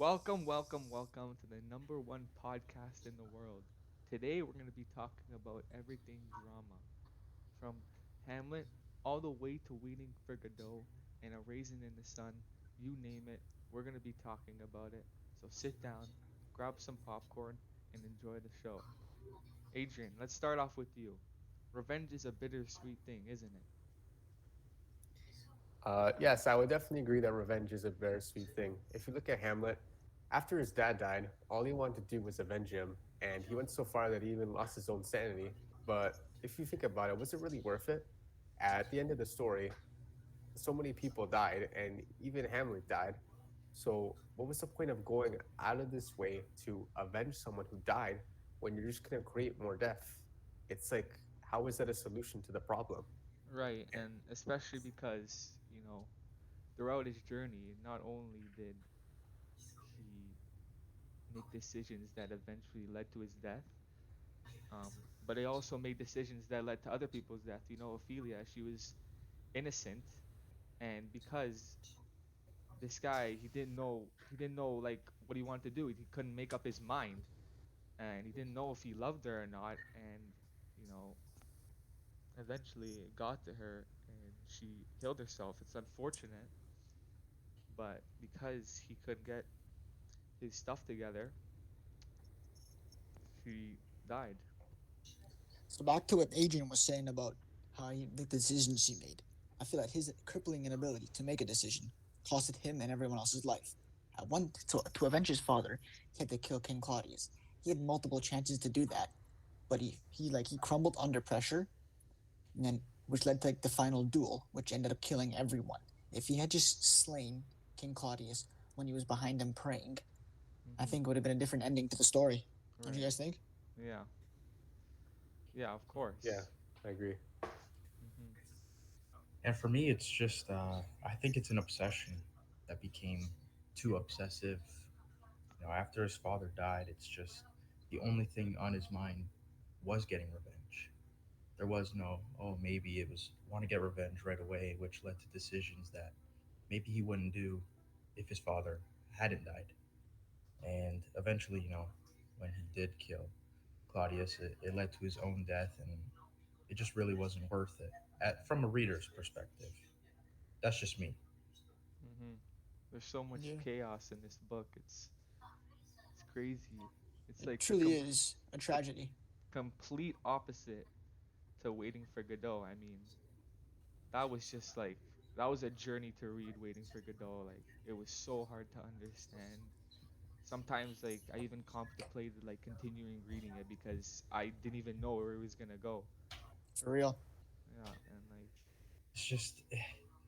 Welcome to the number one podcast in the world. Today we're going to be talking about everything drama, from Hamlet all the way to Waiting for Godot and A Raisin in the Sun. You name it, we're going to be talking about it. So sit down, grab some popcorn, and enjoy the show. Adrian, let's start off with you. Revenge is a bittersweet thing, isn't it? Yes, I would definitely agree that revenge is a very sweet thing. If you look at Hamlet, after his dad died, all he wanted to do was avenge him, and he went so far that he even lost his own sanity. But if you think about it, was it really worth it? At the end of the story, so many people died, and even Hamlet died. So, what was the point of going out of this way to avenge someone who died when you're just going to create more death? It's like, how is that a solution to the problem? Right, and especially because, throughout his journey, not only did he make decisions that eventually led to his death. But he also made decisions that led to other people's death. Ophelia, she was innocent, and because this guy, he didn't know like what he wanted to do. He couldn't make up his mind, and he didn't know if he loved her or not. And you know, eventually it got to her, and she killed herself. It's unfortunate, but because he couldn't get his stuff together, she died. So back to what Adrian was saying about the decisions he made. I feel like his crippling inability to make a decision costed him and everyone else's life. To avenge his father, he had to kill King Claudius. He had multiple chances to do that, but he crumbled under pressure, and then which led to like the final duel, which ended up killing everyone. If he had just slain King Claudius when he was behind him praying, I Mm-hmm. think it would have been a different ending to the story. Don't you Right. guys think? Yeah. Yeah. Of Yeah, course. I agree. Mm-hmm. And for me, it's just, I think it's an obsession that became too obsessive. After his father died, it's just the only thing on his mind was getting revenge. There was no, oh, maybe it was want to get revenge right away, which led to decisions that maybe he wouldn't do if his father hadn't died. And eventually, when he did kill Claudius, it led to his own death, and it just really wasn't worth it from a reader's perspective. That's just me. Mm-hmm. There's so much Yeah. chaos in this book. It's crazy. It's It like the truly is a tragedy. complete opposite to Waiting for Godot. I mean, that was just like that was a journey to read Waiting for Godot. Like it was so hard to understand. Sometimes like I even contemplated like continuing reading it because I didn't even know where it was gonna go. For real. Yeah, and like It's just,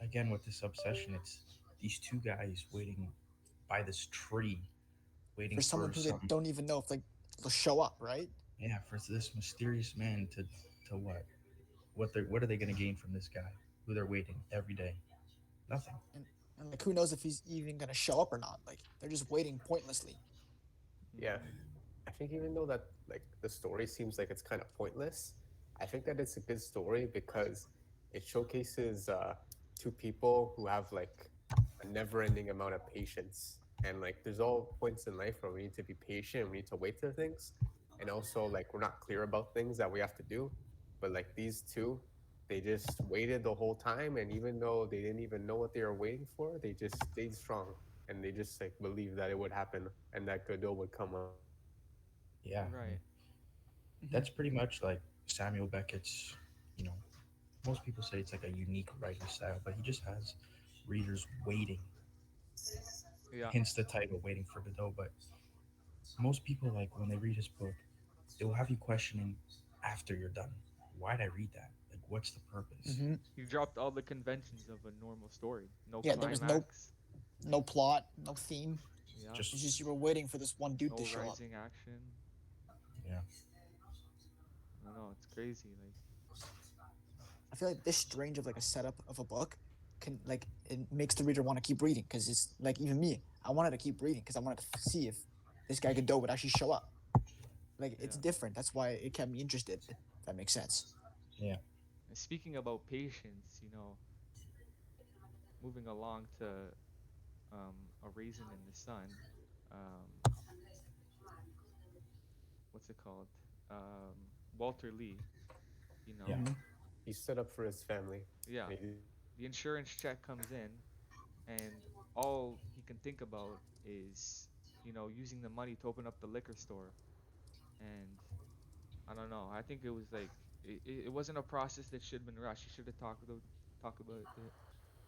again, with this obsession, it's these two guys waiting by this tree, waiting For someone for who they some, don't even know if like they'll show up, right? yeah, for this mysterious man to what? What are they going to gain from this guy who they're waiting every day? Nothing. And and like who knows if he's even gonna show up or not? Like they're just waiting pointlessly. Yeah, mm-hmm. I think even though that like the story seems like it's kind of pointless, I think that it's a good story because it showcases two people who have like a never-ending amount of patience, and like there's all points in life where we need to be patient, we need to wait for things, and also like we're not clear about things that we have to do, but like these two, they just waited the whole time, and even though they didn't even know what they were waiting for, they just stayed strong, and they just like believed that it would happen and that Godot would come one day. Yeah, I mean, Right. Mm-hmm. that's pretty much like Samuel Beckett's, you know, most people say it's like a unique writing style, but he just has readers waiting. Yeah. Hence the title, Waiting for Godot. But most people, like, when they read his book, it will have you questioning after you're done. Why'd I read that? Like, what's the purpose? Mm-hmm. He dropped all the conventions of a normal story. No Yeah, there was no climax. no plot, no theme. Yeah. It's Just, just you were waiting for this one dude No to show up. rising action. yeah. I don't know. It's crazy. Like, I feel like this strange of like a setup of a book can like it makes the reader want to keep reading because it's like even me, I wanted to keep reading because I wanted to see if this guy Godot would actually show up. Like it's yeah. different. That's why it kept me interested. If that makes sense. Yeah. And speaking about patience, moving along to A Raisin in the Sun. um, what's it called? Walter Lee, you Yeah. know, Mm-hmm. He stood up for his family, yeah, and he the insurance check comes in, and all he can think about is, using the money to open up the liquor store. And I don't know. I think it was like it wasn't a process that should have been rushed. He should have talked about it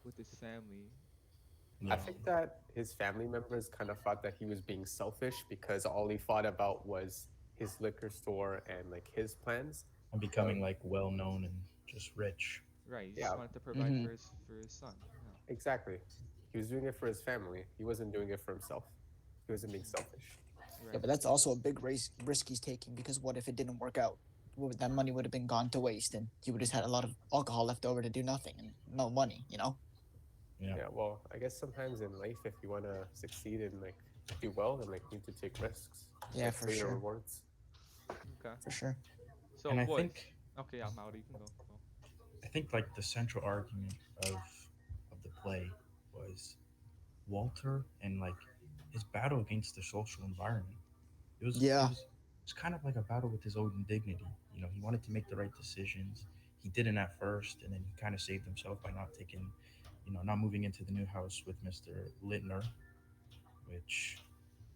with his family. You I Yeah. know. think that his family members kind of thought that he was being selfish because all he thought about was his liquor store and like his plans. And But becoming like well known and just rich. Right. He just yeah, wanted to provide Mm-hmm. for his son. Yeah. exactly. He was doing it for his family. He wasn't doing it for himself. He wasn't being selfish. Yeah, Right. but that's also a big risk he's taking because what if it didn't work out? That money would have been gone to waste, and he would have had a lot of alcohol left over to do nothing and no money. You know? Yeah. Yeah, well, I guess sometimes in life, if you want to succeed and like do well, then like you need to take risks, Yeah, like for greater sure, rewards. Okay. for sure. So And I boys. think Okay. I'm out. You can go. Go. like the central argument of the play was Walter and like his battle against the social environment. It was it Yeah, was it's kind of like a battle with his own dignity. You know, he wanted to make the right decisions. He didn't at first, and then he kind of saved himself by not taking, not moving into the new house with Mr. Littner, which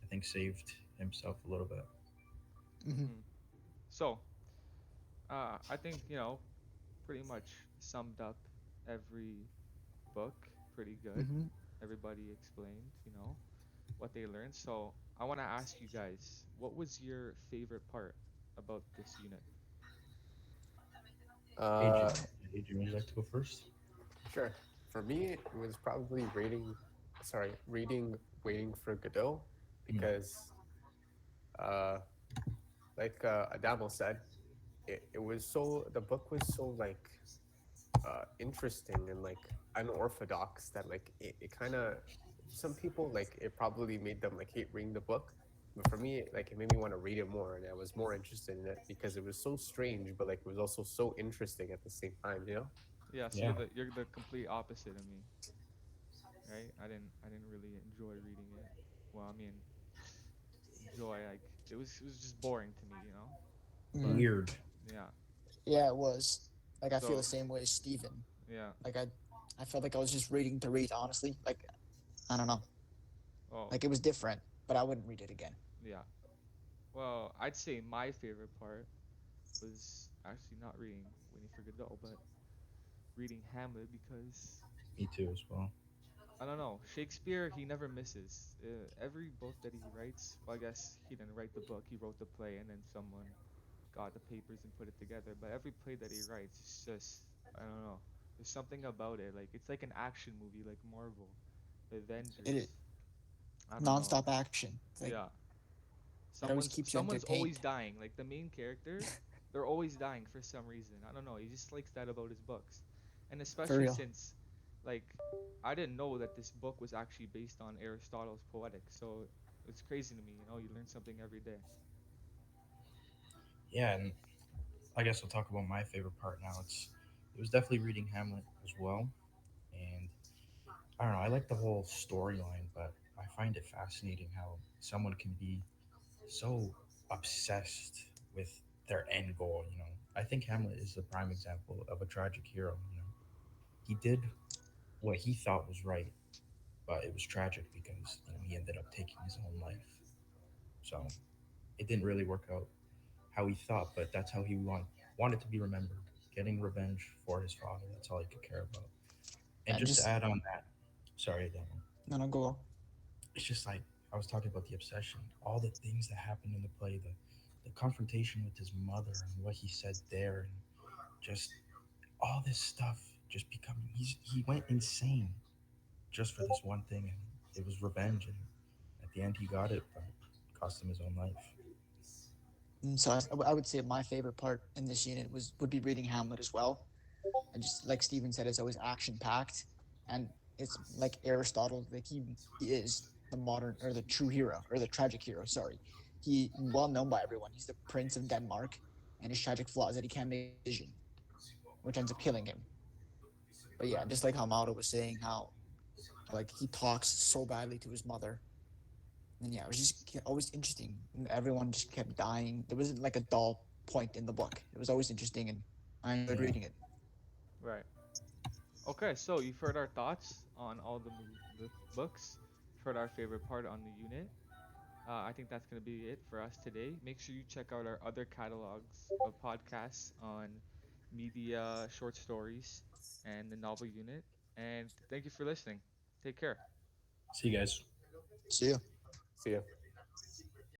I think saved himself a little bit. hmm Hmm. So, I think pretty much summed up every book pretty good. hmm Everybody explained, what they learned. So I want to ask you guys, what was your favorite part about this unit? Uh, Adrian, would you like to go first? sure. For me, it was probably reading Waiting for Godot Mm, because, uh, like Adamo said, the book was so like interesting and like unorthodox that like it kind of some people like it probably made them like hate reading the book, but for me like it made me want to read it more and I was more interested in it because it was so strange but like it was also so interesting at the same time, you know. Yeah, so yeah. you're the complete opposite of me, right? I didn't really enjoy reading it. Well, I mean, enjoy like it was just boring to me. hmm But Weird. yeah. Yeah, it was. Like I feel the So, same way as Steven. yeah. Like I felt like I was just reading to read. Honestly, like I don't know. Oh, Like it was different, but I wouldn't read it again. yeah. Well, I'd say my favorite part was actually not reading Waiting for Godot, but reading Hamlet because Me too as well. I don't know. Shakespeare, he never misses. Every book that he writes, well, I guess he didn't write the book, he wrote the play, and then someone got the papers and put it together. But every play that he writes, it's just, I don't know. There's something about it. Like, it's like an action movie, like Marvel, the It is Avengers. I don't know. nonstop action. It's like Yeah. it always Someone's keeps you someone's always entertained. dying. Like, the main character, they're always dying for some reason. I don't know. He just likes that about his books. And For especially real. since, like, I didn't know that this book was actually based on Aristotle's Poetics. So it's crazy to me. You learn something every day. Yeah, and I guess I'll talk about my favorite part now. It was definitely reading Hamlet as well, and I don't know. I like the whole storyline, but I find it fascinating how someone can be so obsessed with their end goal. You know, I think Hamlet is the prime example of a tragic hero. You know, he did what he thought was right, but it was tragic because he ended up taking his own life. So it didn't really work out how he thought, but that's how he wanted to be remembered. Getting revenge for his father. That's all he could care about. And And just to just add on that, sorry, Demo. no go. It's just like I was talking about the obsession, all the things that happened in the play, the confrontation with his mother and what he said there, and just all this stuff just becoming he went insane just for this one thing, and it was revenge, and at the end he got it, but it cost him his own life. So I would say my favorite part in this unit would be reading Hamlet as well. And just like Steven said, it's always action packed, and it's like Aristotle. Like he is the modern or the true hero or the tragic hero. Sorry, he well known by everyone. He's the prince of Denmark, and his tragic flaw is that he can't make a decision, which ends up killing him. But yeah, just like how Mauro was saying, how like he talks so badly to his mother, And yeah, it was just always interesting. Everyone just kept dying. There wasn't like a dull point in the book. It was always interesting, and I enjoyed Yeah. reading it. Right. Okay, so you've heard our thoughts on all the books. You've heard our favorite part on the unit. I think that's going to be it for us today. Make sure you check out our other catalogs of podcasts on media, short stories, and the novel unit. And thank you for listening. Take care. See you guys. See ya. See ya.